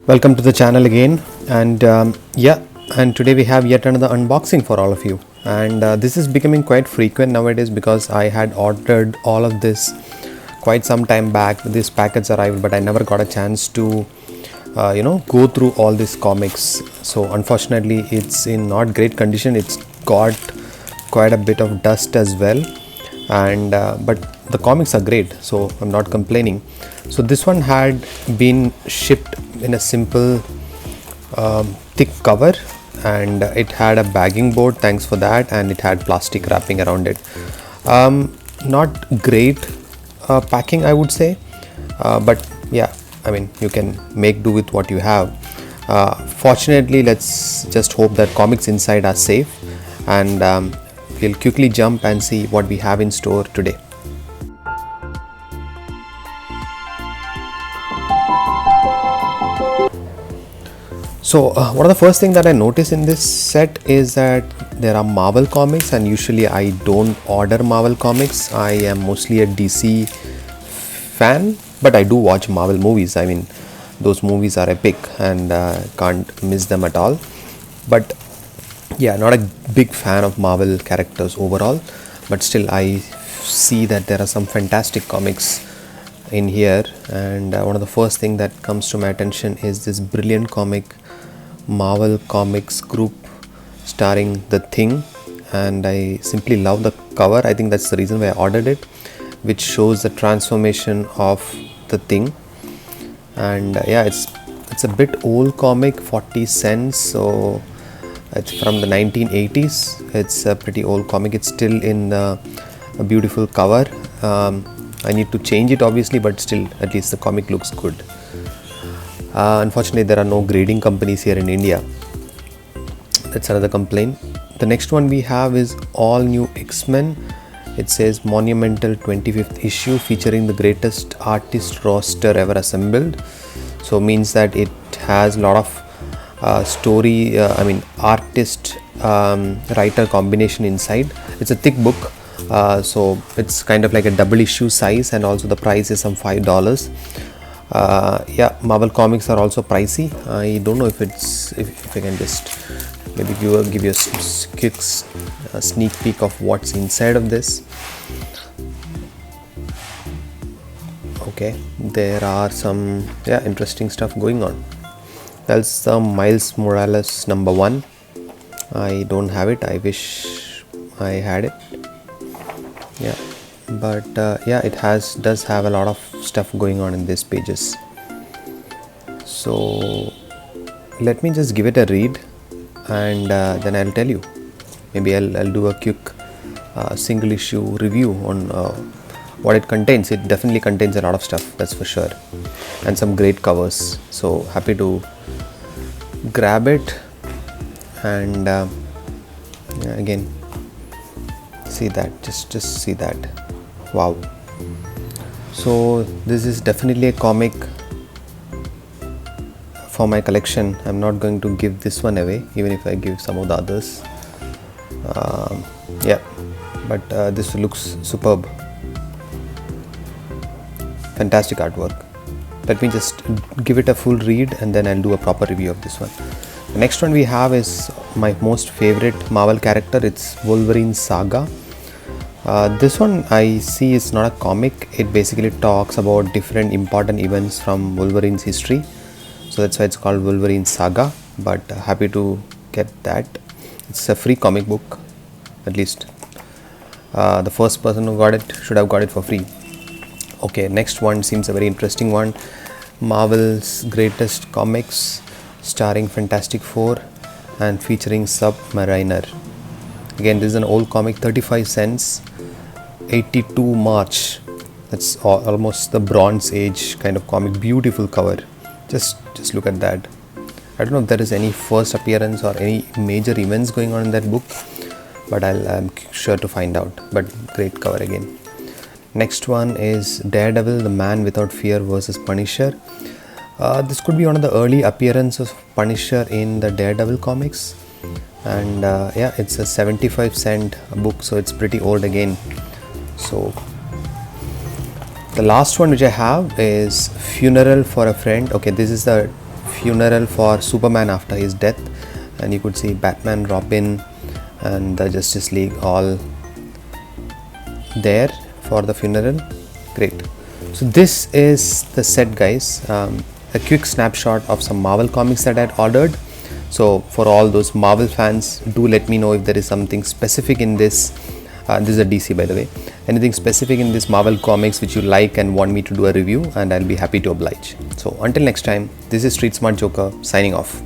Welcome to the channel again, and and today we have yet another unboxing for all of you. And this is becoming quite frequent nowadays because I had ordered all of this quite some time back. These packets arrived, but I never got a chance to go through all these comics. So unfortunately, it's in not great condition. It's got quite a bit of dust as well, and but the comics are great, so I'm not complaining. So this one had been shipped in a simple thick cover, and it had a bagging board, thanks for that, and it had plastic wrapping around it. Not great packing, I would say, but yeah, I mean, you can make do with what you have. Fortunately, let's just hope that comics inside are safe, and we'll quickly jump and see what we have in store today. So one of the first thing that I noticed in this set is that there are Marvel comics, and usually I don't order Marvel comics. I am mostly a DC fan, but I do watch Marvel movies. I mean, those movies are epic, and can't miss them at all. But yeah, not a big fan of Marvel characters overall, but still I see that there are some fantastic comics in here. And one of the first thing that comes to my attention is this brilliant comic, Marvel Comics group, starring The Thing, and I simply love the cover. I think that's the reason why I ordered it, which shows the transformation of The Thing. And yeah, it's a bit old comic, 40 cents, so it's from the 1980s. It's a pretty old comic. It's still in a beautiful cover. I need to change it obviously, but still at least the comic looks good. Unfortunately, there are no grading companies here in India. That's another complaint. The next one we have is All New X-Men. It says Monumental 25th issue featuring the greatest artist roster ever assembled. So means that it has a lot of artist writer combination inside. It's a thick book, so it's kind of like a double issue size, and also the price is some $5. Yeah, Marvel comics are also pricey. I don't know if I can just maybe give you a quick sneak peek of what's inside of this. Okay, there are some interesting stuff going on. That's the Miles Morales #1. I don't have it. I wish I had it. Yeah, but it does have a lot of stuff going on in these pages. So let me just give it a read, and then I'll tell you. Maybe I'll do a quick single issue review on what it contains. It definitely contains a lot of stuff, that's for sure, and some great covers. So happy to grab it, and again, see that, just see that. Wow. So this is definitely a comic for my collection. I'm not going to give this one away, even if I give some of the others. But this looks superb. Fantastic artwork. Let me just give it a full read, and then I'll do a proper review of this one. The next one we have is my most favorite Marvel character. It's Wolverine Saga. This one I see is not a comic. It basically talks about different important events from Wolverine's history, so that's why it's called Wolverine Saga. But happy to get that. It's a free comic book. At least the first person who got it should have got it for free. Okay, next one seems a very interesting one. Marvel's Greatest Comics, starring Fantastic Four and featuring Submariner. Again, this is an old comic, 35 cents, 82 March. That's almost the Bronze Age kind of comic. Beautiful cover. Just look at that. I don't know if there is any first appearance or any major events going on in that book, but I'm sure to find out. But great cover again. Next one is Daredevil, the Man Without Fear versus Punisher. This could be one of the early appearances of Punisher in the Daredevil comics, and it's a 75-cent book, so it's pretty old again. So the last one which I have is Funeral for a Friend. Okay, this is the funeral for Superman after his death, and you could see Batman, Robin, and the Justice League all there for the funeral. Great. So this is the set, guys. A quick snapshot of some Marvel comics that I had ordered. So for all those Marvel fans, do let me know if there is something specific in this. This is a DC, by the way. Anything specific in this Marvel comics which you like and want me to do a review, and I'll be happy to oblige. So until next time, this is Street Smart Joker signing off.